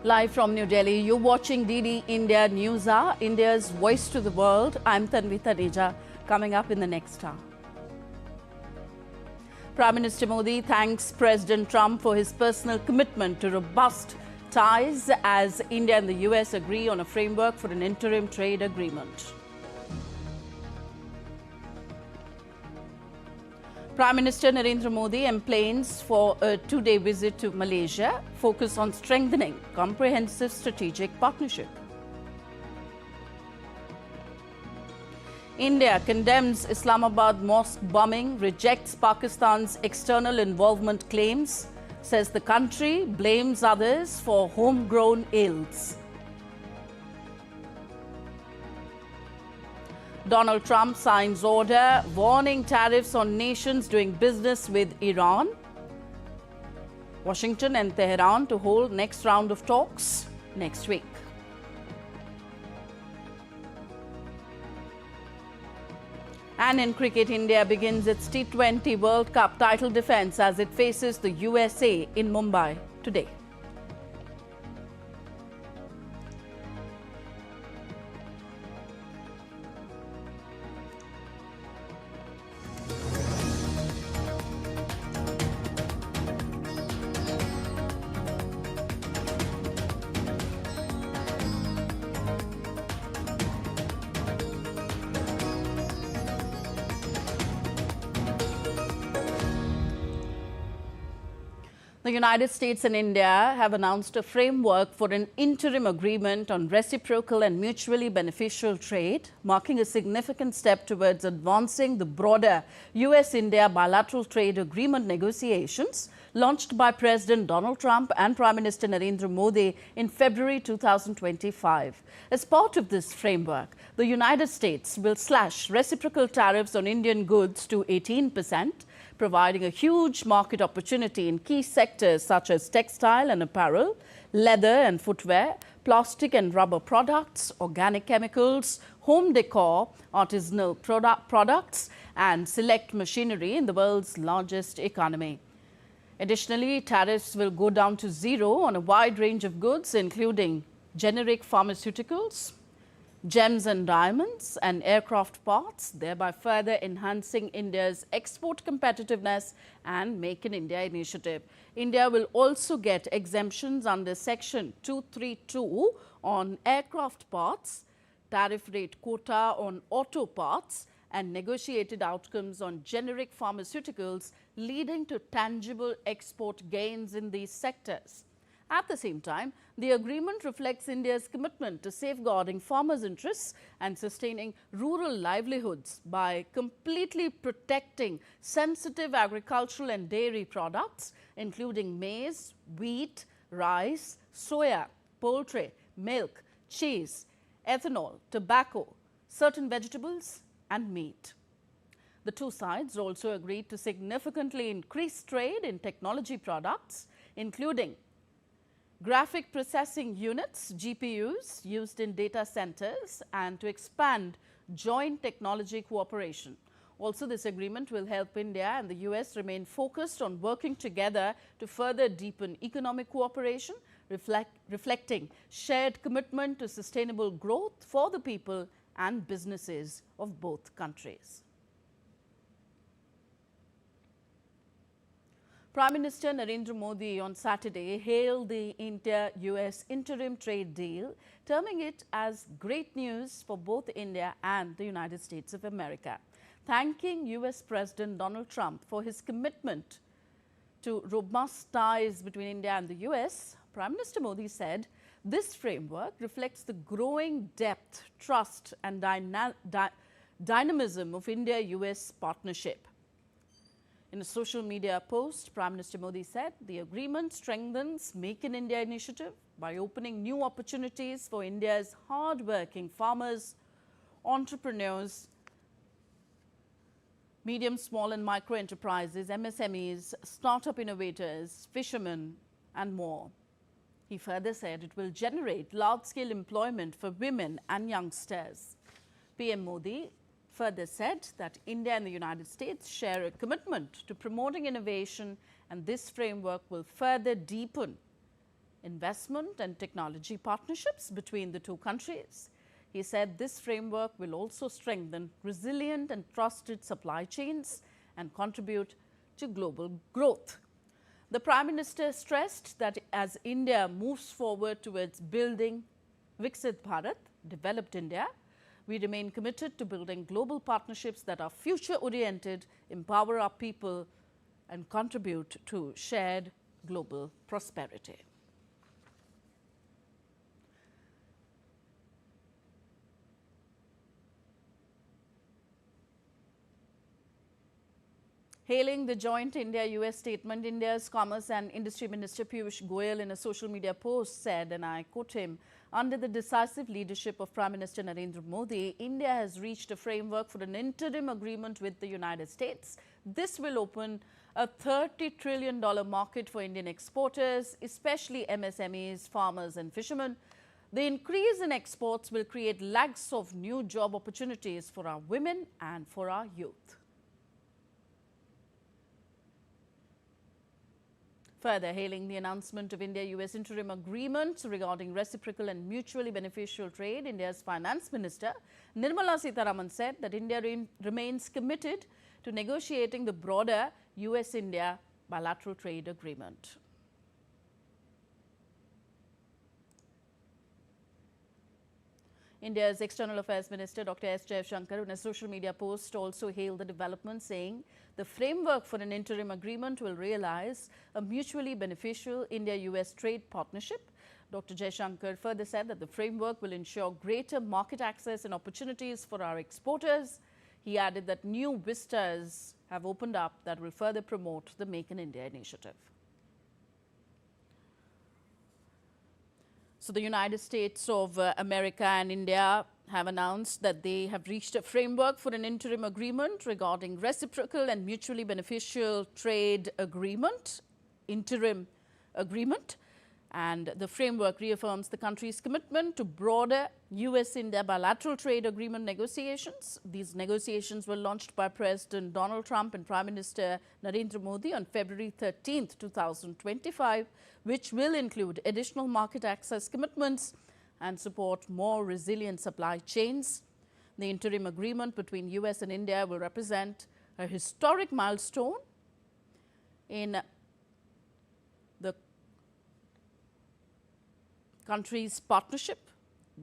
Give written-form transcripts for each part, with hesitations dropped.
Live from New Delhi, you're watching DD India Newshour, India's voice to the world. I'm Tanvi Taneja. Coming up in the next hour. Prime Minister Modi thanks President Trump for his personal commitment to robust ties as India and the US agree on a framework for an interim trade agreement. Prime Minister Narendra Modi emplanes for a two-day visit to Malaysia, focused on strengthening comprehensive strategic partnership. India condemns Islamabad mosque bombing, rejects Pakistan's external involvement claims, says the country blames others for homegrown ills. Donald Trump signs order warning tariffs on nations doing business with Iran. Washington and Tehran to hold next round of talks next week. And in cricket, India begins its T20 World Cup title defence as it faces the USA in Mumbai today. The United States and India have announced a framework for an interim agreement on reciprocal and mutually beneficial trade, marking a significant step towards advancing the broader US-India bilateral trade agreement negotiations launched by President Donald Trump and Prime Minister Narendra Modi in February 2025. As part of this framework, the United States will slash reciprocal tariffs on Indian goods to 18%, providing a huge market opportunity in key sectors such as textile and apparel, leather and footwear, plastic and rubber products, organic chemicals, home decor, artisanal products, and select machinery in the world's largest economy. Additionally, tariffs will go down to zero on a wide range of goods, including generic pharmaceuticals, gems and diamonds, and aircraft parts, thereby further enhancing India's export competitiveness and Make in India initiative. India will also get exemptions under Section 232 on aircraft parts, tariff rate quota on auto parts, and negotiated outcomes on generic pharmaceuticals, leading to tangible export gains in these sectors. At the same time, the agreement reflects India's commitment to safeguarding farmers' interests and sustaining rural livelihoods by completely protecting sensitive agricultural and dairy products, including maize, wheat, rice, soya, poultry, milk, cheese, ethanol, tobacco, certain vegetables, and meat. The two sides also agreed to significantly increase trade in technology products, including graphic processing units, GPUs, used in data centers, and to expand joint technology cooperation. Also, this agreement will help India and the US remain focused on working together to further deepen economic cooperation, reflecting shared commitment to sustainable growth for the people and businesses of both countries. Prime Minister Narendra Modi on Saturday hailed the India-US interim trade deal, terming it as great news for both India and the United States of America. Thanking US President Donald Trump for his commitment to robust ties between India and the US, Prime Minister Modi said, this framework reflects the growing depth, trust and dynamism of India-US partnership. In a social media post, Prime Minister Modi said the agreement strengthens Make in India initiative by opening new opportunities for India's hard-working farmers, entrepreneurs, medium, small and micro enterprises, MSMEs, startup innovators, fishermen and more. He further said it will generate large-scale employment for women and youngsters. PM Modi further said that India and the United States share a commitment to promoting innovation, and this framework will further deepen investment and technology partnerships between the two countries. He said this framework will also strengthen resilient and trusted supply chains and contribute to global growth. The Prime Minister stressed that as India moves forward towards building Viksit Bharat, developed India, we remain committed to building global partnerships that are future-oriented, empower our people and contribute to shared global prosperity. Hailing the joint India-US statement, India's Commerce and Industry Minister Piyush Goyal in a social media post said, and I quote him, "Under the decisive leadership of Prime Minister Narendra Modi, India has reached a framework for an interim agreement with the United States. This will open a $30 trillion market for Indian exporters, especially MSMEs, farmers and fishermen. The increase in exports will create lakhs of new job opportunities for our women and for our youth." Further hailing the announcement of India-US interim agreement regarding reciprocal and mutually beneficial trade, India's Finance Minister Nirmala Sitharaman said that India remains committed to negotiating the broader US-India bilateral trade agreement. India's External Affairs Minister Dr. S. Jaishankar in a social media post also hailed the development, saying the framework for an interim agreement will realize a mutually beneficial India-US trade partnership. Dr. Jaishankar further said that the framework will ensure greater market access and opportunities for our exporters. He added that new vistas have opened up that will further promote the Make in India initiative. So the United States of America and India have announced that they have reached a framework for an interim agreement regarding reciprocal and mutually beneficial trade agreement, interim agreement. And the framework reaffirms the country's commitment to broader US-India bilateral trade agreement negotiations. These negotiations were launched by President Donald Trump and Prime Minister Narendra Modi on February 13, 2025, which will include additional market access commitments and support more resilient supply chains. The interim agreement between US and India will represent a historic milestone in the countries' partnership,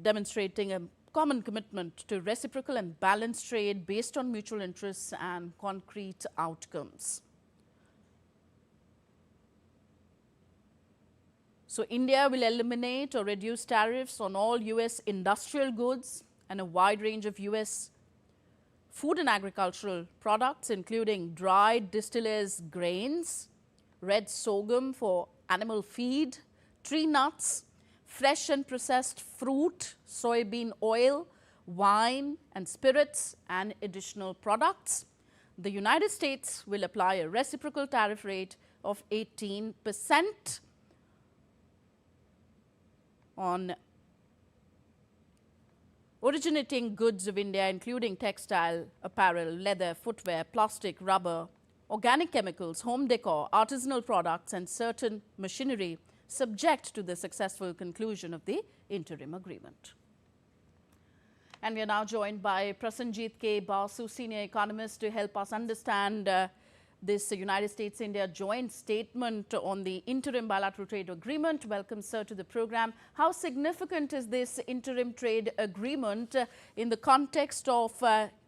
demonstrating a common commitment to reciprocal and balanced trade based on mutual interests and concrete outcomes. So India will eliminate or reduce tariffs on all US industrial goods and a wide range of US food and agricultural products, including dried distillers' grains, red sorghum for animal feed, tree nuts, fresh and processed fruit, soybean oil, wine and spirits, and additional products. The United States will apply a reciprocal tariff rate of 18% on originating goods of India, including textile, apparel, leather, footwear, plastic, rubber, organic chemicals, home decor, artisanal products, and certain machinery, subject to the successful conclusion of the interim agreement. And we are now joined by Prasenjit K. Basu, senior economist, to help us understand this United States-India joint statement on the interim bilateral trade agreement. Welcome, sir, to the program. How significant is this interim trade agreement in the context of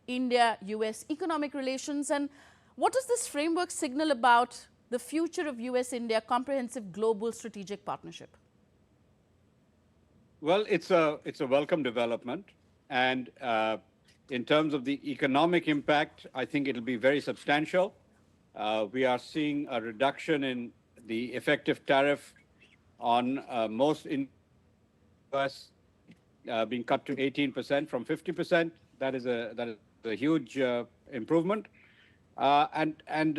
India-US economic relations, and what does this framework signal about the future of US-India comprehensive global strategic partnership? Well, it's a welcome development, and in terms of the economic impact, I think it'll be very substantial. We are seeing a reduction in the effective tariff on most in US being cut to 18% from 50%. That is a huge improvement. And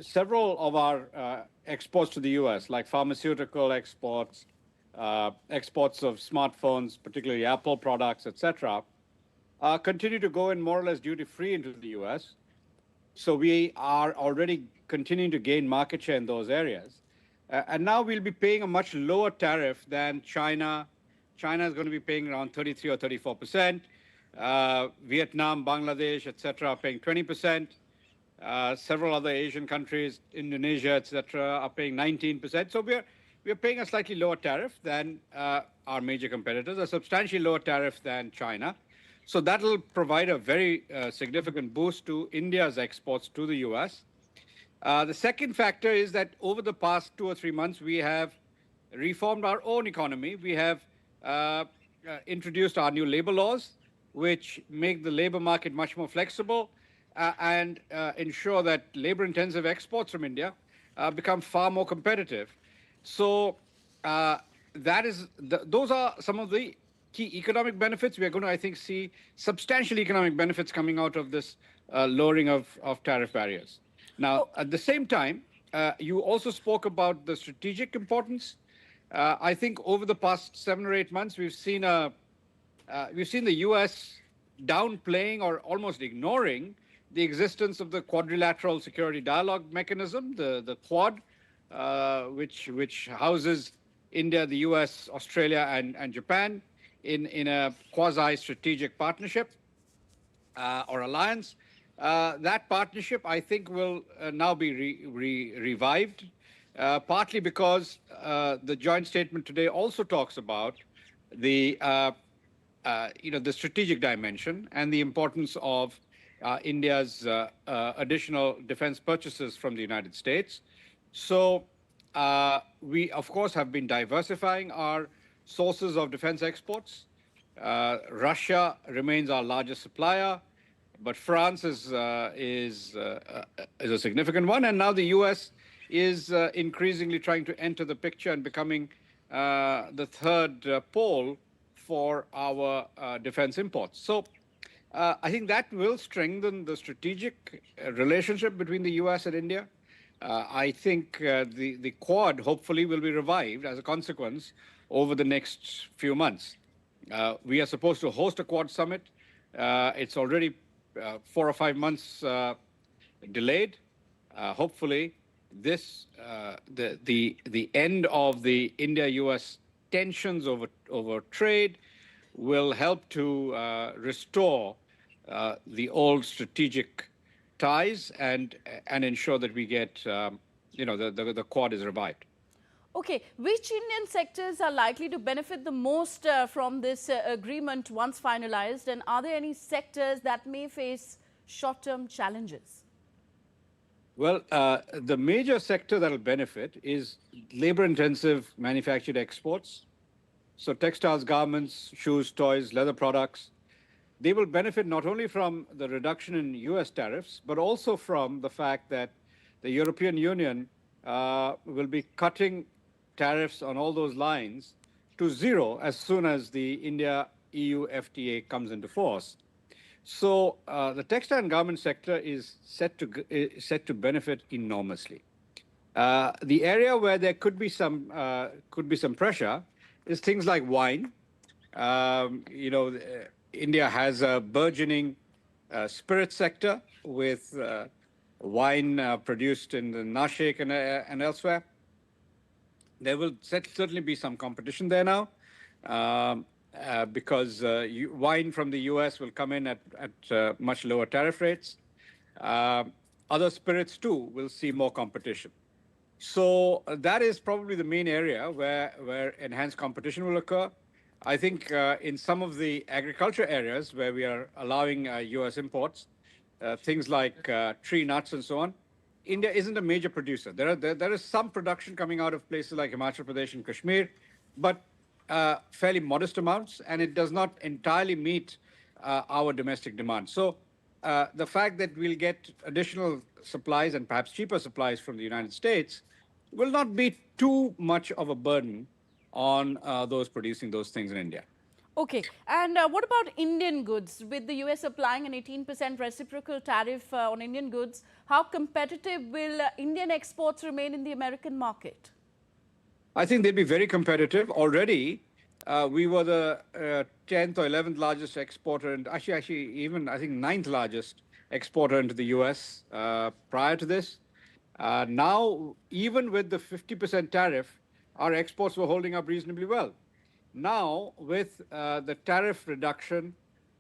several of our exports to the US, like pharmaceutical exports, exports of smartphones, particularly Apple products, etc., continue to go in more or less duty-free into the US. So we are already continuing to gain market share in those areas. And now we'll be paying a much lower tariff than China. China is going to be paying around 33 or 34%. Vietnam, Bangladesh, etc., are paying 20%. Several other Asian countries, Indonesia, etc., are paying 19%. So we're paying a slightly lower tariff than our major competitors, a substantially lower tariff than China. So that will provide a very significant boost to India's exports to the US. The second factor is that over the past 2 or 3 months, we have reformed our own economy. We have introduced our new labor laws, which make the labor market much more flexible and ensure that labor-intensive exports from India become far more competitive. So those are some of the key economic benefits. We are going to, I think, see substantial economic benefits coming out of this lowering of tariff barriers. Now, at the same time, you also spoke about the strategic importance. I think over the past 7 or 8 months, we've seen the U.S. downplaying or almost ignoring the existence of the quadrilateral security dialogue mechanism, the Quad, which houses India, the U.S., Australia, and Japan in a quasi-strategic partnership or alliance. That partnership, I think, will now be revived, partly because the joint statement today also talks about the strategic dimension and the importance of India's additional defense purchases from the United States. So we, of course, have been diversifying our sources of defense exports. Russia remains our largest supplier, but France is a significant one, and now the U.S. is increasingly trying to enter the picture and becoming the third pole for our defense imports. So I think that will strengthen the strategic relationship between the U.S. and India. I think the Quad hopefully will be revived as a consequence over the next few months. We are supposed to host a Quad summit. It's already 4 or 5 months delayed. Hopefully, the end of the India-U.S. tensions over trade will help to restore the old strategic ties and ensure that we get the Quad is revived. Okay, which Indian sectors are likely to benefit the most from this agreement once finalized, and are there any sectors that may face short-term challenges? Well, the major sector that will benefit is labor-intensive manufactured exports. So textiles, garments, shoes, toys, leather products. They will benefit not only from the reduction in US tariffs, but also from the fact that the European Union will be cutting tariffs on all those lines to zero as soon as the India-EU FTA comes into force. So the textile and garment sector is set to benefit enormously. The area where there could be some pressure is things like wine. India has a burgeoning spirit sector with wine produced in the Nashik and elsewhere. There will certainly be some competition there now because wine from the US will come in at much lower tariff rates. Other spirits too will see more competition. So that is probably the main area where enhanced competition will occur. I think in some of the agriculture areas where we are allowing US imports, things like tree nuts and so on, India isn't a major producer. There is some production coming out of places like Himachal Pradesh and Kashmir, but fairly modest amounts, and it does not entirely meet our domestic demand. So the fact that we'll get additional supplies and perhaps cheaper supplies from the United States will not be too much of a burden on those producing those things in India. Okay, and what about Indian goods? With the US applying an 18% reciprocal tariff on Indian goods, how competitive will Indian exports remain in the American market? I think they'll be very competitive. Already, we were the 10th or 11th largest exporter, and actually even, I think, 9th largest exporter into the US prior to this. Now, even with the 50% tariff, our exports were holding up reasonably well. Now, with the tariff reduction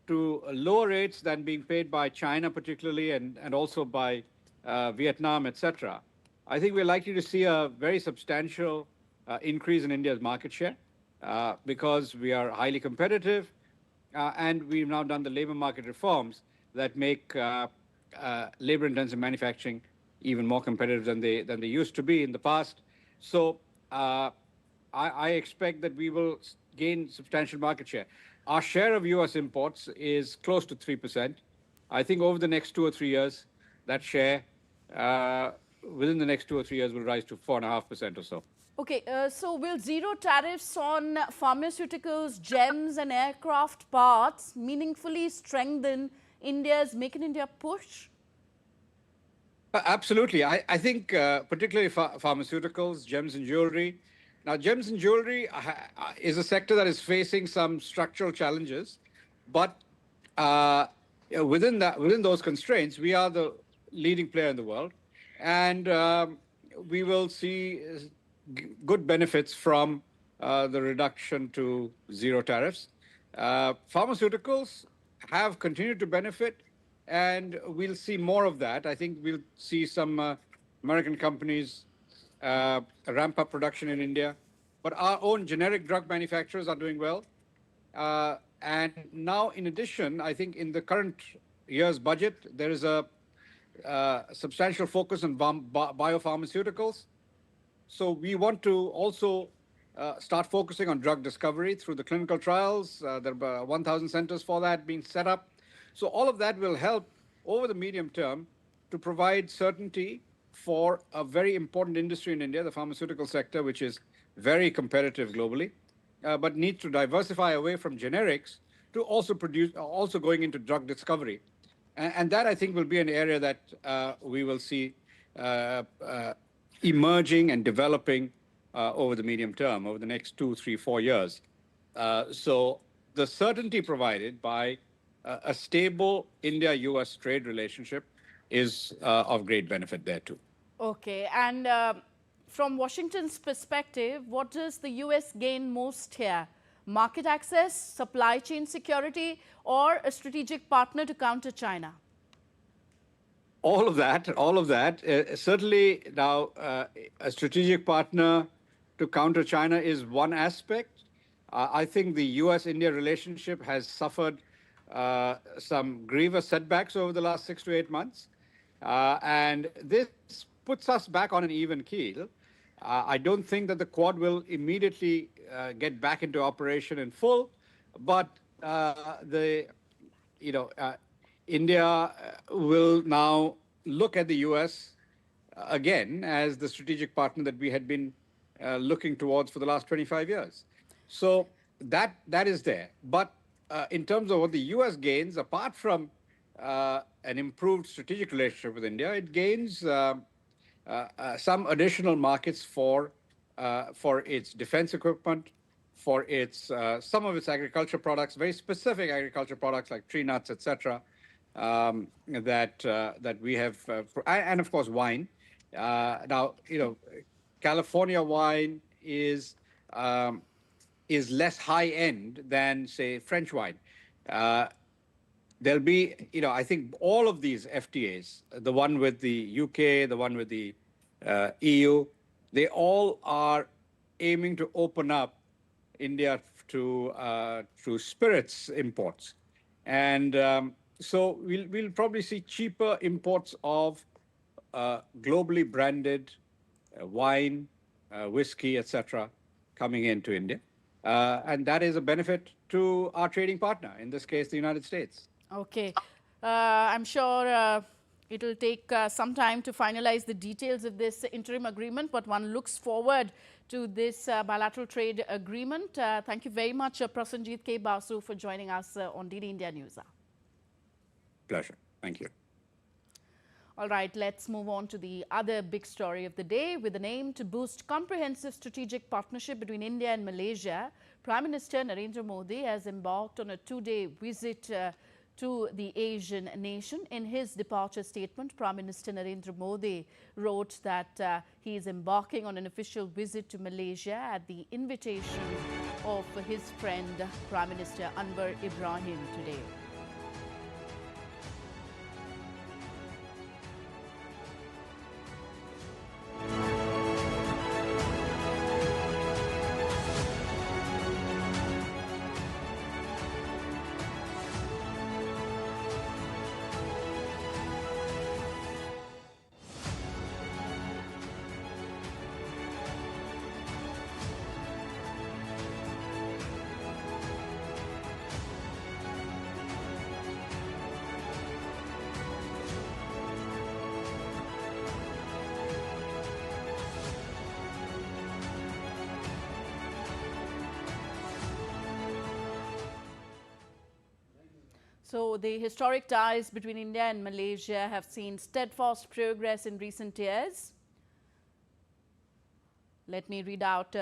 to lower rates than being paid by China particularly and also by Vietnam, etc., I think we're likely to see a very substantial increase in India's market share because we are highly competitive and we've now done the labor market reforms that make labor-intensive manufacturing even more competitive than they used to be in the past. So I expect that we will gain substantial market share. Our share of U.S. imports is close to 3%. I think over the next 2 or 3 years, that share within the next 2 or 3 years will rise to 4.5% or so. Okay, so will zero tariffs on pharmaceuticals, gems and aircraft parts meaningfully strengthen India's Make in India push? Absolutely. I think particularly pharmaceuticals, gems and jewelry. Now, gems and jewelry is a sector that is facing some structural challenges, but within those constraints, we are the leading player in the world, and we will see good benefits from the reduction to zero tariffs. Pharmaceuticals have continued to benefit, and we'll see more of that. I think we'll see some American companies ramp up production in India, but our own generic drug manufacturers are doing well. And now, in addition, I think in the current year's budget, there is a substantial focus on biopharmaceuticals. So we want to also start focusing on drug discovery through the clinical trials. There are 1,000 centers for that being set up. So all of that will help over the medium term to provide certainty for a very important industry in India, the pharmaceutical sector, which is very competitive globally, but needs to diversify away from generics to also going into drug discovery. And that, I think, will be an area that we will see emerging and developing over the medium term, over the next 2, 3, 4 years. So the certainty provided by a stable India-US trade relationship is of great benefit there too. Okay, and from Washington's perspective, what does the US gain most here? Market access, supply chain security, or a strategic partner to counter China? All of that, all of that. Certainly now a strategic partner to counter China is one aspect. I think the US-India relationship has suffered some grievous setbacks over the last 6 to 8 months. And this puts us back on an even keel. I don't think that the Quad will immediately get back into operation in full, but India will now look at the US again as the strategic partner that we had been looking towards for the last 25 years. So that is there. But in terms of what the US gains, apart from an improved strategic relationship with India, it gains some additional markets for its defense equipment, for its some of its agriculture products, very specific agriculture products like tree nuts, etc. That we have, and of course wine. Now, California wine is less high end than, say, French wine. There'll be, I think all of these FTAs, the one with the UK, the one with the EU, they all are aiming to open up India to spirits imports. And so we'll probably see cheaper imports of globally branded wine, whiskey, etc., coming into India. And that is a benefit to our trading partner, in this case, the United States. Okay. I'm sure it'll take some time to finalize the details of this interim agreement, but one looks forward to this bilateral trade agreement. Thank you very much, Prasenjit K. Basu, for joining us on DD India News. Pleasure. Thank you. All right, let's move on to the other big story of the day. With an aim to boost comprehensive strategic partnership between India and Malaysia, Prime Minister Narendra Modi has embarked on a 2-day visit to the Asian nation. In his departure statement, Prime Minister Narendra Modi wrote that he is embarking on an official visit to Malaysia at the invitation of his friend Prime Minister Anwar Ibrahim today. So, the historic ties between India and Malaysia have seen steadfast progress in recent years. Let me read out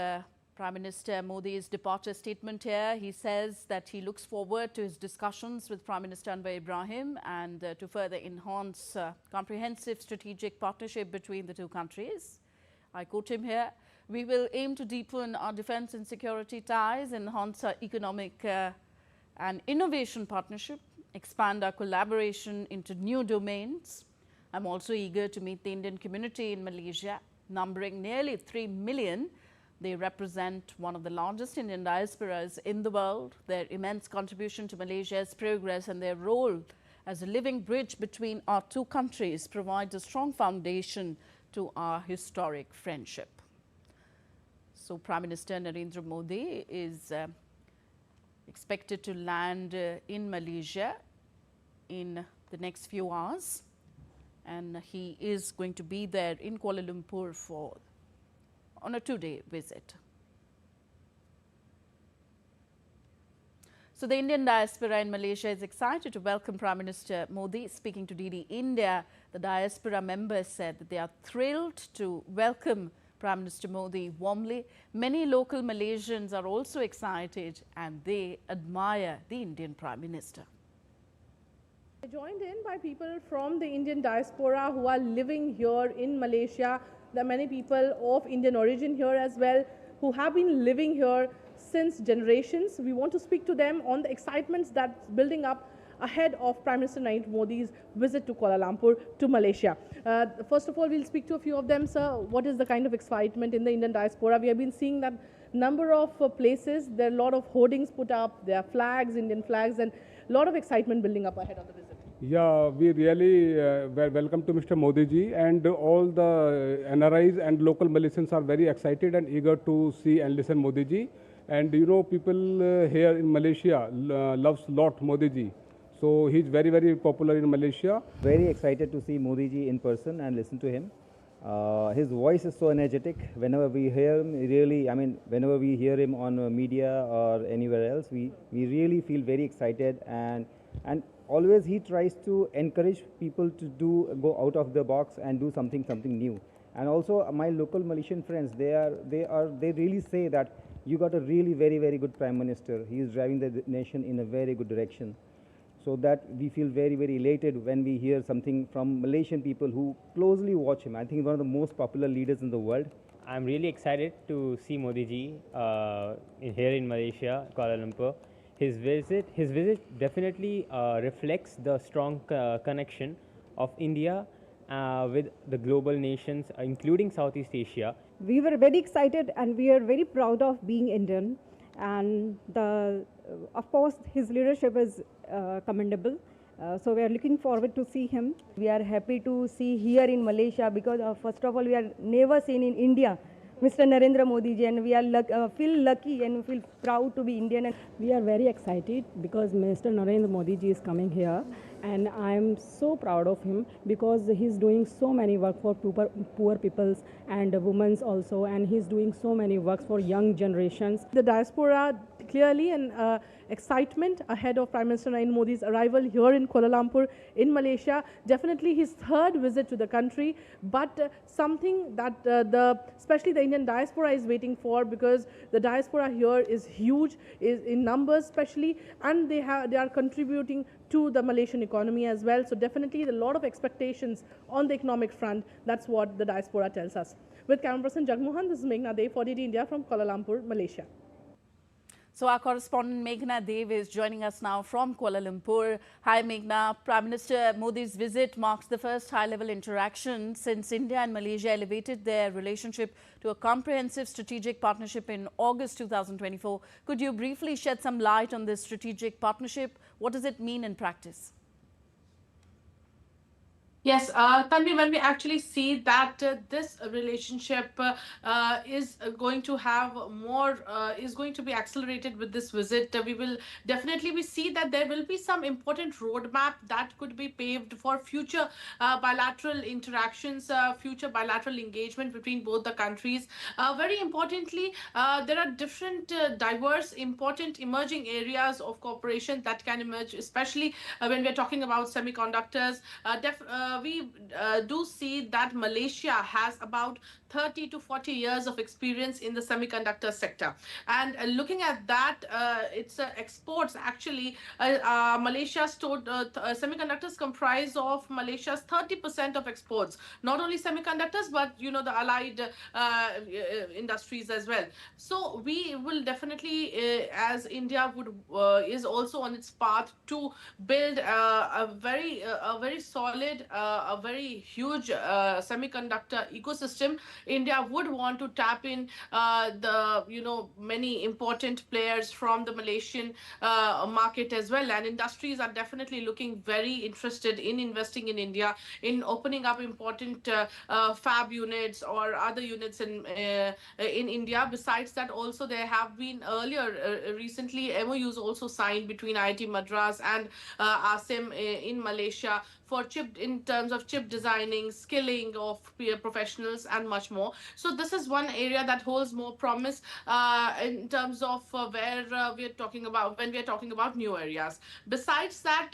Prime Minister Modi's departure statement here. He says that he looks forward to his discussions with Prime Minister Anwar Ibrahim and to further enhance comprehensive strategic partnership between the two countries. I quote him here, "We will aim to deepen our defence and security ties, enhance our economic and innovation partnership, expand our collaboration into new domains. I'm also eager to meet the Indian community in Malaysia, numbering nearly 3 million. They represent one of the largest Indian diasporas in the world. Their immense contribution to Malaysia's progress and their role as a living bridge between our two countries provides a strong foundation to our historic friendship." So, Prime Minister Narendra Modi is expected to land in Malaysia in the next few hours, and he is going to be there in Kuala Lumpur on a 2-day visit. So, the Indian diaspora in Malaysia is excited to welcome Prime Minister Modi. Speaking to DD India, the diaspora members said that they are thrilled to welcome Prime Minister Modi warmly. Many local Malaysians are also excited and they admire the Indian Prime Minister. Joined in by people from the Indian diaspora who are living here in Malaysia. There are many people of Indian origin here as well who have been living here since generations. We want to speak to them on the excitements that's building up ahead of Prime Minister Narendra Modi's visit to Kuala Lumpur to Malaysia. First of all, we'll speak to a few of them. Sir, what is the kind of excitement in the Indian diaspora? We have been seeing that number of places, there are a lot of hoardings put up, there are flags, Indian flags, and a lot of excitement building up ahead of the visit. Yeah, we really welcome to Mr. Modi ji, and all the NRIs and local Malaysians are very excited and eager to see and listen Modi ji. And you know, people here in Malaysia loves lot Modi ji. So he's very, very popular in Malaysia. Very excited to see Modi ji in person and listen to him. His voice is so energetic. Whenever we hear him, really, I mean, whenever we hear him on media or anywhere else, we really feel very excited, and always he tries to encourage people to go out of the box and do something new. And also my local Malaysian friends, they really say that you got a really very, very good Prime Minister. He is driving the nation in a very good direction. So that we feel very, very elated when we hear something from Malaysian people who closely watch him. I think one of the most popular leaders in the world. I'm really excited to see Modi ji here in Malaysia, Kuala Lumpur. His visit definitely reflects the strong connection of India with the global nations, including Southeast Asia. We were very excited and we are very proud of being Indian, and of course his leadership is commendable. So we are looking forward to see him. We are happy to see here in Malaysia because first of all we are never seen in India Mr. Narendra Modi ji, and we are feel lucky and feel proud to be Indian. We are very excited because Mr. Narendra Modi ji is coming here, and I am so proud of him because he's doing so many work for poor peoples and women also, and he's doing so many works for young generations. The diaspora clearly an excitement ahead of Prime Minister Narendra Modi's arrival here in Kuala Lumpur in Malaysia. Definitely his third visit to the country, but something that especially the Indian diaspora is waiting for, because the diaspora here is huge, is in numbers especially, and they are contributing to the Malaysian economy as well. So definitely a lot of expectations on the economic front. That's what the diaspora tells us. With camera person Jagmohan, this is Meghna Dev for DD India from Kuala Lumpur, Malaysia. So our correspondent Meghna Dev is joining us now from Kuala Lumpur. Hi Meghna, Prime Minister Modi's visit marks the first high-level interaction since India and Malaysia elevated their relationship to a comprehensive strategic partnership in August 2024. Could you briefly shed some light on this strategic partnership? What does it mean in practice? Yes, Tanvi, when we actually see that this relationship is going to have more, is going to be accelerated with this visit, we see that there will be some important roadmap that could be paved for future bilateral interactions, future bilateral engagement between both the countries. Very importantly, there are different diverse, important emerging areas of cooperation that can emerge, especially when we're talking about semiconductors. We do see that Malaysia has about 30 to 40 years of experience in the semiconductor sector. And looking at that, its exports actually, Malaysia's semiconductors comprise of Malaysia's 30% of exports. Not only semiconductors, but the allied industries as well. So we will definitely, as India is also on its path to build a very solid, a very huge semiconductor ecosystem, India would want to tap in the many important players from the Malaysian market as well, and industries are definitely looking very interested in investing in India, in opening up important fab units or other units in India. Besides that, also there have been recently MOUs also signed between IIT Madras and ASEM in Malaysia for in terms of chip designing, skilling of professionals, and much more. So this is one area that holds more promise in terms of where we're talking about when we're talking about new areas. Besides that,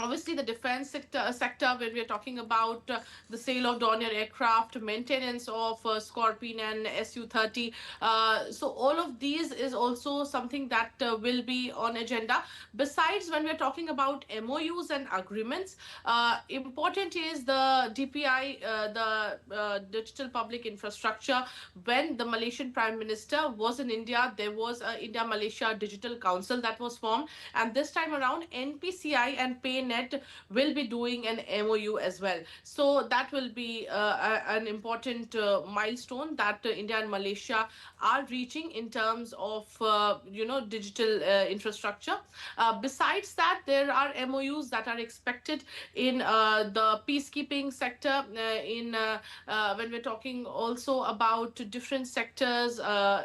obviously, the defense sector, when we're talking about the sale of Dornier aircraft, maintenance of Scorpion and Su-30. So all of these is also something that will be on agenda. Besides, when we're talking about MOUs and agreements, important is the DPI, the Digital Public Infrastructure. When the Malaysian Prime Minister was in India, there was a India-Malaysia Digital Council that was formed. And this time around, NPCI and PayNet will be doing an MOU as well. So that will be an important milestone that India and Malaysia are reaching in terms of digital infrastructure. Besides that, there are MOUs that are expected in the peacekeeping sector, when we're talking also about different sectors,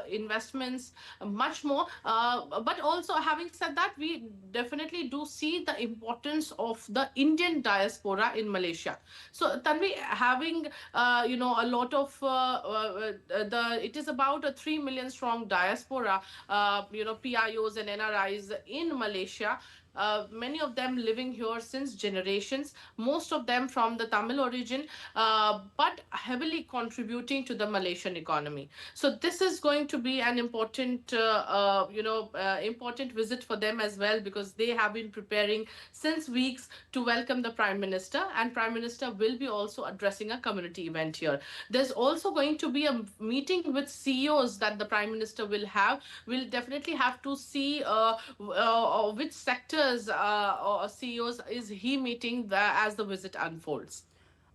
investments, much more. But also, having said that, we definitely do see the importance of the Indian diaspora in Malaysia. So Tanvi, having a lot of it is about a 3 million strong diaspora, PIOs and NRIs in Malaysia. Many of them living here since generations, most of them from the Tamil origin, but heavily contributing to the Malaysian economy. So this is going to be an important, important visit for them as well, because they have been preparing since weeks to welcome the Prime Minister, and Prime Minister will be also addressing a community event here. There's also going to be a meeting with CEOs that the Prime Minister will have. We'll definitely have to see which sectors or CEOs is he meeting as the visit unfolds.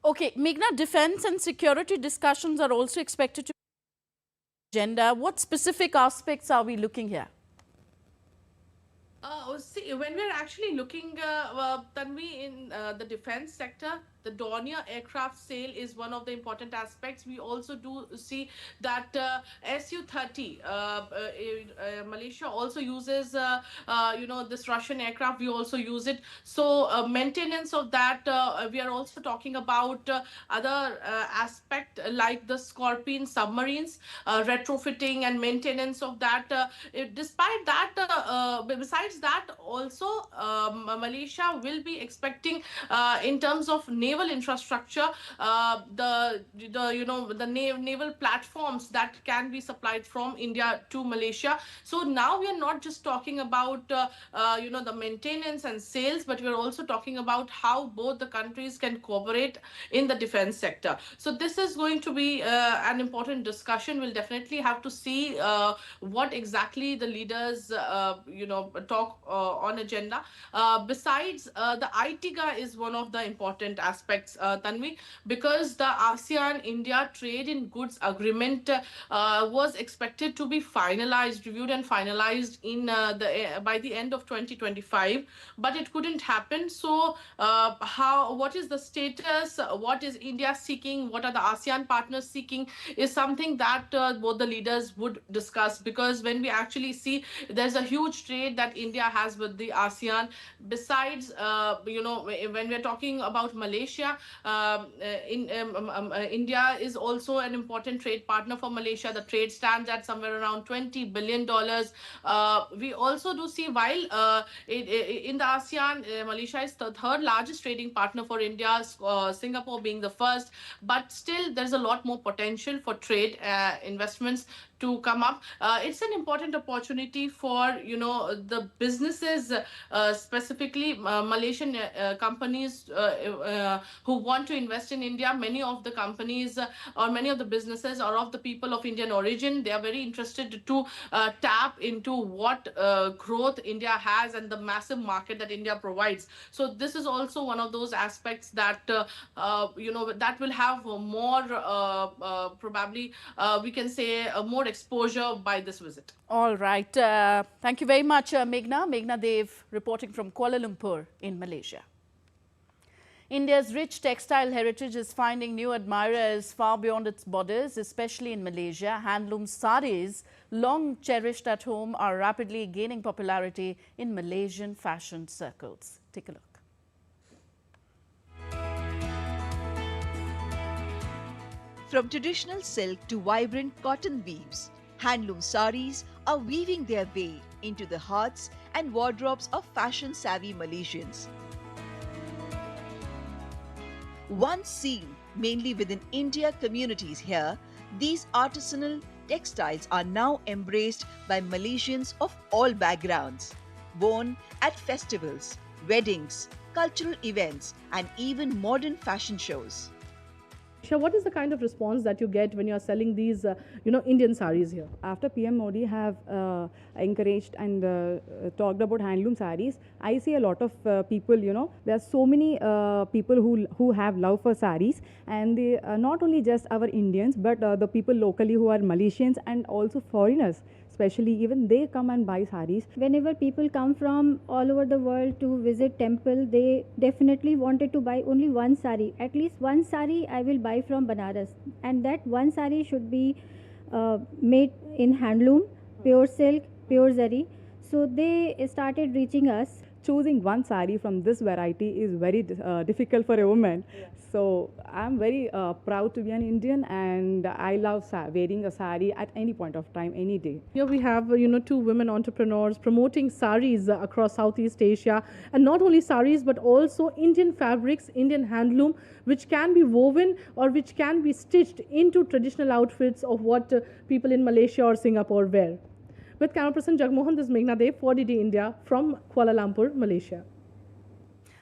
Okay, Meghna, defense and security discussions are also expected to be on the agenda. What specific aspects are we looking here? See, when we're actually looking, Tanvi, in the defense sector, The Dornier aircraft sale is one of the important aspects. We also do see that Su-30, Malaysia also uses, this Russian aircraft. We also use it. So maintenance of that, we are also talking about other aspect like the Scorpion submarines, retrofitting and maintenance of that. Despite that, besides that, also Malaysia will be expecting in terms of naval infrastructure, the naval platforms that can be supplied from India to Malaysia. So now we are not just talking about the maintenance and sales, but we are also talking about how both the countries can cooperate in the defense sector. So this is going to be an important discussion. We'll definitely have to see what exactly the leaders talk on agenda. Besides, the ITIGA is one of the important aspects, Tanvi, because the ASEAN-India Trade in Goods Agreement was expected to be finalized, reviewed and finalized by the end of 2025, but it couldn't happen. So what is the status? What is India seeking? What are the ASEAN partners seeking? Is something that both the leaders would discuss, because when we actually see, there's a huge trade that India has with the ASEAN. Besides, when we're talking about Malaysia, India is also an important trade partner for Malaysia. The trade stands at somewhere around $20 billion. We also do see, while in the ASEAN, Malaysia is the third largest trading partner for India, Singapore being the first, but still there's a lot more potential for trade investments to come up. It's an important opportunity for the businesses, specifically Malaysian companies who want to invest in India. Many of the companies or many of the businesses are of the people of Indian origin. They are very interested to tap into what growth India has and the massive market that India provides. So this is also one of those aspects that that will have more probably we can say more exposure by this visit. All right. Thank you very much, Meghna. Meghna Dev reporting from Kuala Lumpur in Malaysia. India's rich textile heritage is finding new admirers far beyond its borders, especially in Malaysia. Handloom saris, long cherished at home, are rapidly gaining popularity in Malaysian fashion circles. Take a look. From traditional silk to vibrant cotton weaves, handloom saris are weaving their way into the hearts and wardrobes of fashion-savvy Malaysians. Once seen mainly within India communities here, these artisanal textiles are now embraced by Malaysians of all backgrounds, worn at festivals, weddings, cultural events, and even modern fashion shows. What is the kind of response that you get when you are selling these, Indian saris here? After PM Modi have encouraged and talked about handloom saris, I see a lot of people, there are so many people who have love for saris, and they not only just our Indians, but the people locally who are Malaysians and also foreigners. Especially even they come and buy saris. Whenever people come from all over the world to visit temple, they definitely wanted to buy only one sari. At least one sari I will buy from Banaras, and that one sari should be made in handloom, pure silk, pure zari. So they started reaching us. Choosing one sari from this variety is very difficult for a woman. Yeah. So I'm very proud to be an Indian, and I love wearing a sari at any point of time, any day. Here we have, two women entrepreneurs promoting saris across Southeast Asia, and not only saris, but also Indian fabrics, Indian handloom, which can be woven or which can be stitched into traditional outfits of what people in Malaysia or Singapore wear. With camera person Jagmohan, this is Meghna Dev for DD India from Kuala Lumpur, Malaysia.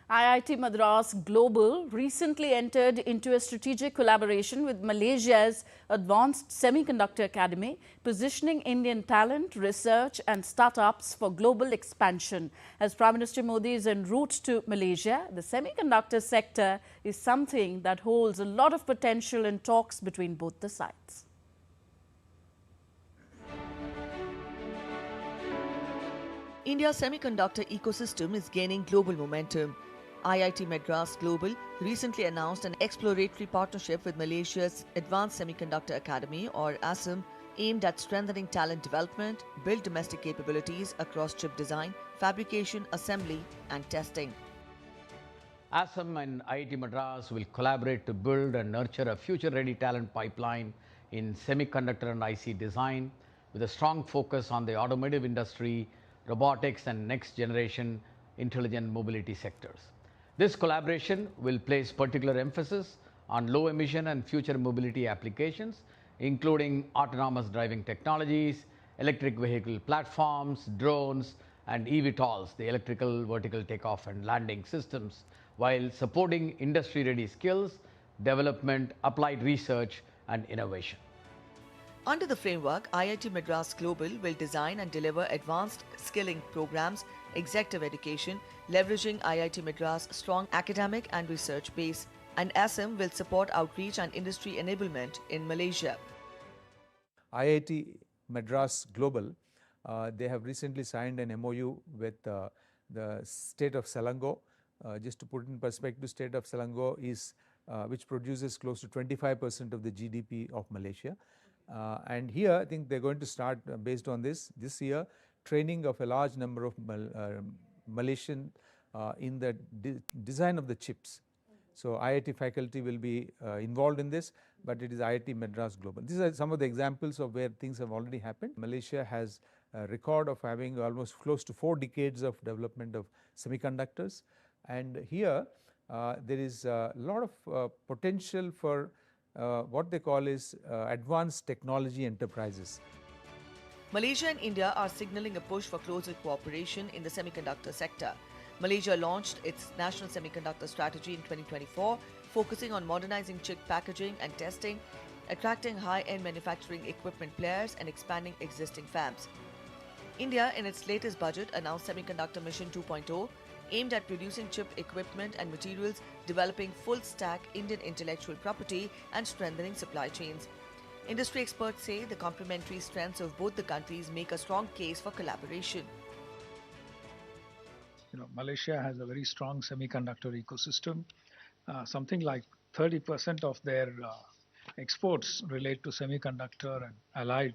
IIT Madras Global recently entered into a strategic collaboration with Malaysia's Advanced Semiconductor Academy, positioning Indian talent, research and startups for global expansion. As Prime Minister Modi is en route to Malaysia, the semiconductor sector is something that holds a lot of potential in talks between both the sides. India's semiconductor ecosystem is gaining global momentum. IIT Madras Global recently announced an exploratory partnership with Malaysia's Advanced Semiconductor Academy, or ASM, aimed at strengthening talent development, build domestic capabilities across chip design, fabrication, assembly, and testing. ASM and IIT Madras will collaborate to build and nurture a future-ready talent pipeline in semiconductor and IC design, with a strong focus on the automotive industry, robotics, and next-generation intelligent mobility sectors. This collaboration will place particular emphasis on low-emission and future mobility applications, including autonomous driving technologies, electric vehicle platforms, drones, and eVTOLs, the electrical vertical takeoff and landing systems, while supporting industry-ready skills, development, applied research, and innovation. Under the framework, IIT Madras Global will design and deliver advanced skilling programs, executive education, leveraging IIT Madras' strong academic and research base, and ASM will support outreach and industry enablement in Malaysia. IIT Madras Global, they have recently signed an MOU with the state of Selangor. Just to put in perspective, state of Selangor is which produces close to 25% of the GDP of Malaysia. And here I think they're going to start based on this year training of a large number of Malaysian in the design of the chips. So IIT faculty will be involved in this, but it is IIT Madras Global. These are some of the examples of where things have already happened. Malaysia has a record of having almost close to 4 decades of development of semiconductors, and here there is a lot of potential for what they call is advanced technology enterprises. Malaysia and India are signaling a push for closer cooperation in the semiconductor sector. Malaysia launched its National Semiconductor Strategy in 2024, focusing on modernizing chip packaging and testing, attracting high-end manufacturing equipment players, and expanding existing fabs. India, in its latest budget, announced Semiconductor Mission 2.0, aimed at producing chip equipment and materials, developing full-stack Indian intellectual property, and strengthening supply chains. Industry experts say the complementary strengths of both the countries make a strong case for collaboration. Malaysia has a very strong semiconductor ecosystem. Something like 30% of their exports relate to semiconductor and allied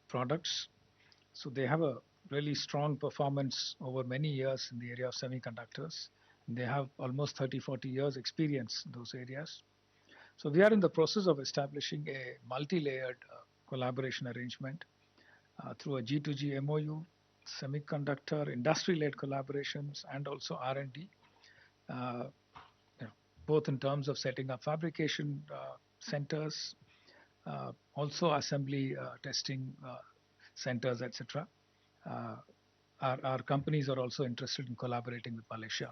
products. So they have a really strong performance over many years in the area of semiconductors. They have almost 30-40 years experience in those areas. So we are in the process of establishing a multi-layered collaboration arrangement through a G2G MOU, semiconductor industry-led collaborations, and also R&D, both in terms of setting up fabrication centers, also assembly testing centers, etc. Our companies are also interested in collaborating with Malaysia.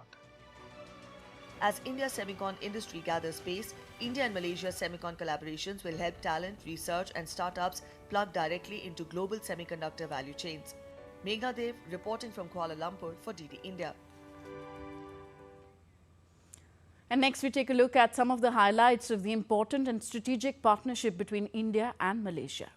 As India's semicon industry gathers pace, India and Malaysia's semicon collaborations will help talent, research, and startups plug directly into global semiconductor value chains. Meghna Dev reporting from Kuala Lumpur for DD India. And next we take a look at some of the highlights of the important and strategic partnership between India and Malaysia.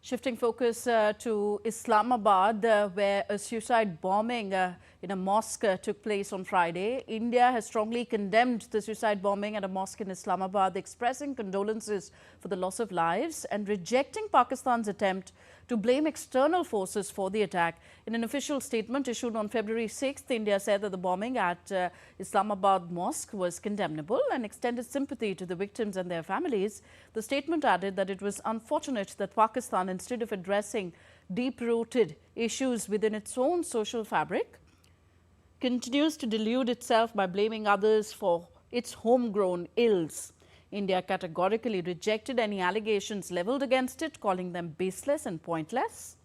Shifting focus to Islamabad, where a suicide bombing in a mosque took place on Friday. India has strongly condemned the suicide bombing at a mosque in Islamabad, expressing condolences for the loss of lives and rejecting Pakistan's attempt to blame external forces for the attack. In an official statement issued on February 6th, India said that the bombing at Islamabad Mosque was condemnable and extended sympathy to the victims and their families. The statement added that it was unfortunate that Pakistan, instead of addressing deep-rooted issues within its own social fabric, continues to delude itself by blaming others for its homegrown ills. India categorically rejected any allegations levelled against it, calling them baseless and pointless.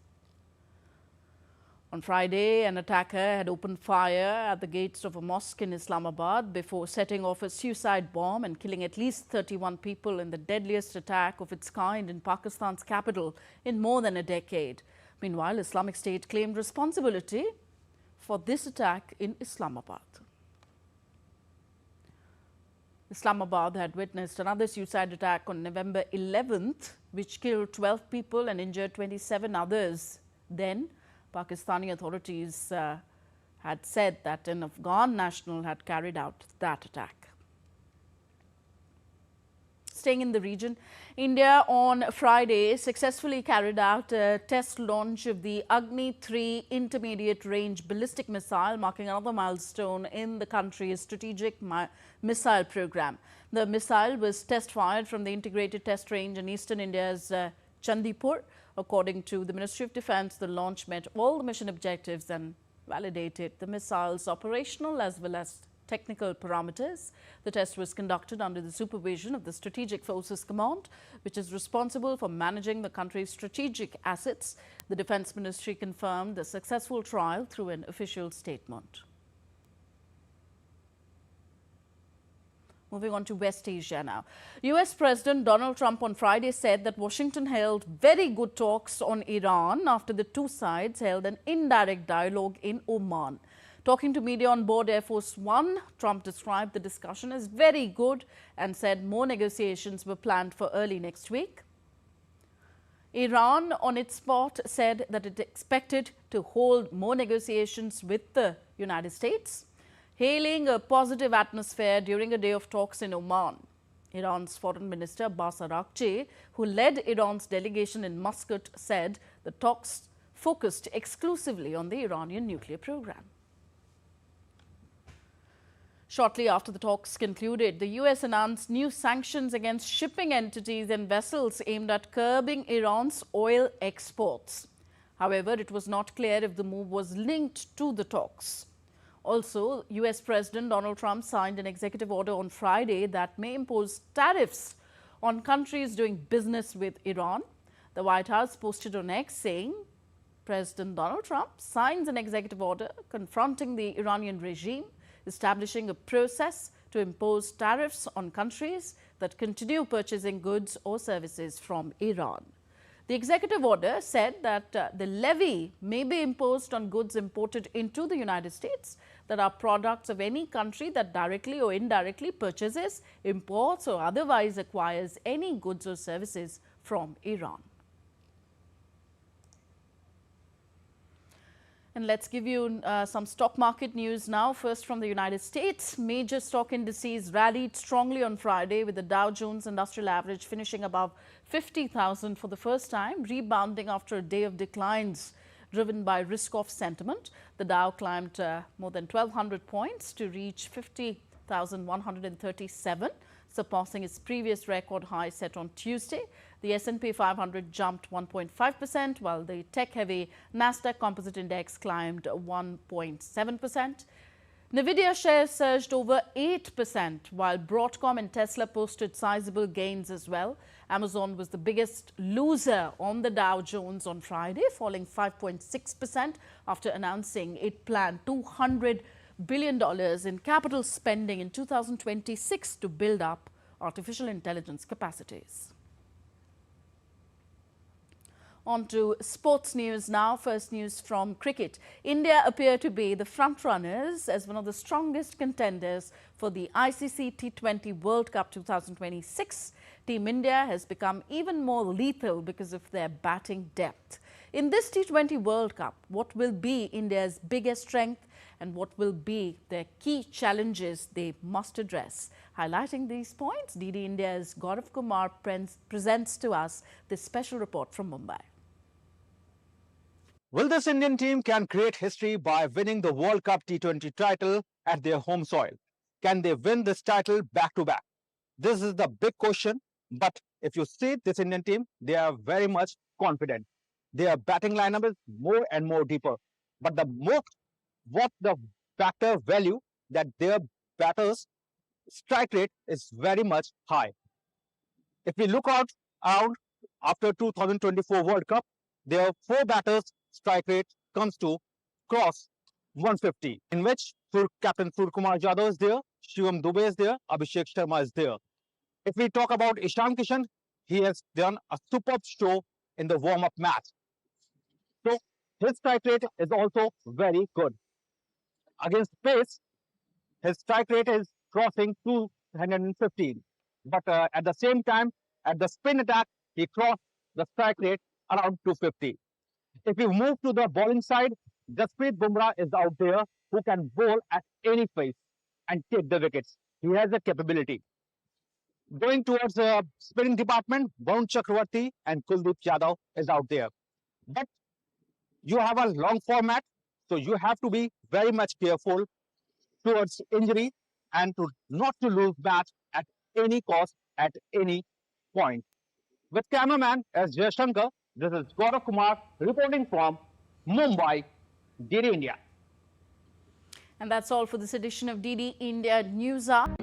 On Friday, an attacker had opened fire at the gates of a mosque in Islamabad before setting off a suicide bomb and killing at least 31 people in the deadliest attack of its kind in Pakistan's capital in more than a decade. Meanwhile, Islamic State claimed responsibility for this attack in Islamabad. Islamabad had witnessed another suicide attack on November 11th, which killed 12 people and injured 27 others. Then, Pakistani authorities had said that an Afghan national had carried out that attack. Staying in the region, India on Friday successfully carried out a test launch of the Agni-3 intermediate range ballistic missile, marking another milestone in the country's strategic missile program. The missile was test fired from the integrated test range in eastern India's Chandipur. According to the Ministry of Defence, the launch met all the mission objectives and validated the missile's operational as well as technical parameters. The test was conducted under the supervision of the Strategic Forces Command, which is responsible for managing the country's strategic assets. The Defence Ministry confirmed the successful trial through an official statement. Moving on to West Asia now. US President Donald Trump on Friday said that Washington held very good talks on Iran after the two sides held an indirect dialogue in Oman. Talking to media on board Air Force One, Trump described the discussion as very good and said more negotiations were planned for early next week. Iran, on its part, said that it expected to hold more negotiations with the United States, hailing a positive atmosphere during a day of talks in Oman. Iran's Foreign Minister Abbas Araghchi, who led Iran's delegation in Muscat, said the talks focused exclusively on the Iranian nuclear program. Shortly after the talks concluded, the US announced new sanctions against shipping entities and vessels aimed at curbing Iran's oil exports. However, it was not clear if the move was linked to the talks. Also, US President Donald Trump signed an executive order on Friday that may impose tariffs on countries doing business with Iran. The White House posted on X saying, President Donald Trump signs an executive order confronting the Iranian regime, establishing a process to impose tariffs on countries that continue purchasing goods or services from Iran. The executive order said that the levy may be imposed on goods imported into the United States that are products of any country that directly or indirectly purchases, imports or otherwise acquires any goods or services from Iran. And let's give you some stock market news now. First, from the United States, major stock indices rallied strongly on Friday, with the Dow Jones Industrial Average finishing above 50,000 for the first time, rebounding after a day of declines driven by risk-off sentiment. The Dow climbed more than 1,200 points to reach 50,137, surpassing its previous record high set on Tuesday. The S&P 500 jumped 1.5%, while the tech-heavy Nasdaq Composite Index climbed 1.7%. Nvidia shares surged over 8%, while Broadcom and Tesla posted sizable gains as well. Amazon was the biggest loser on the Dow Jones on Friday, falling 5.6% after announcing it planned $200 billion in capital spending in 2026 to build up artificial intelligence capacities. On to sports news now. First news from cricket. India appear to be the front runners as one of the strongest contenders for the ICC T20 World Cup 2026. Team India has become even more lethal because of their batting depth. In this T20 World Cup, what will be India's biggest strength and what will be their key challenges they must address? Highlighting these points, DD India's Gaurav Kumar presents to us this special report from Mumbai. Will this Indian team can create history by winning the World Cup T20 title at their home soil? Can they win this title back to back? This is the big question, but if you see this Indian team, they are very much confident. Their batting lineup is more and more deeper, but what the factor value that their batters strike rate is very much high. If we look around after 2024 World Cup, their 4 batters strike rate comes to cross 150, in which Captain Suryakumar Yadav is there, Shivam Dube is there, Abhishek Sharma is there. If we talk about Ishan Kishan, he has done a superb show in the warm-up match. So his strike rate is also very good. Against pace, his strike rate is crossing 215. But at the same time, at the spin attack, he crossed the strike rate around 250. If we move to the bowling side, Jasprit Bumrah is out there who can bowl at any pace and take the wickets. He has the capability. Going towards the spinning department, Varun Chakravarti and Kuldeep Yadav is out there. But you have a long format, so you have to be very much careful towards injury and not to lose match at any cost, at any point. With cameraman as Jayashankar, this is Gaurav Kumar reporting from Mumbai, DD India. And that's all for this edition of DD India News Hour.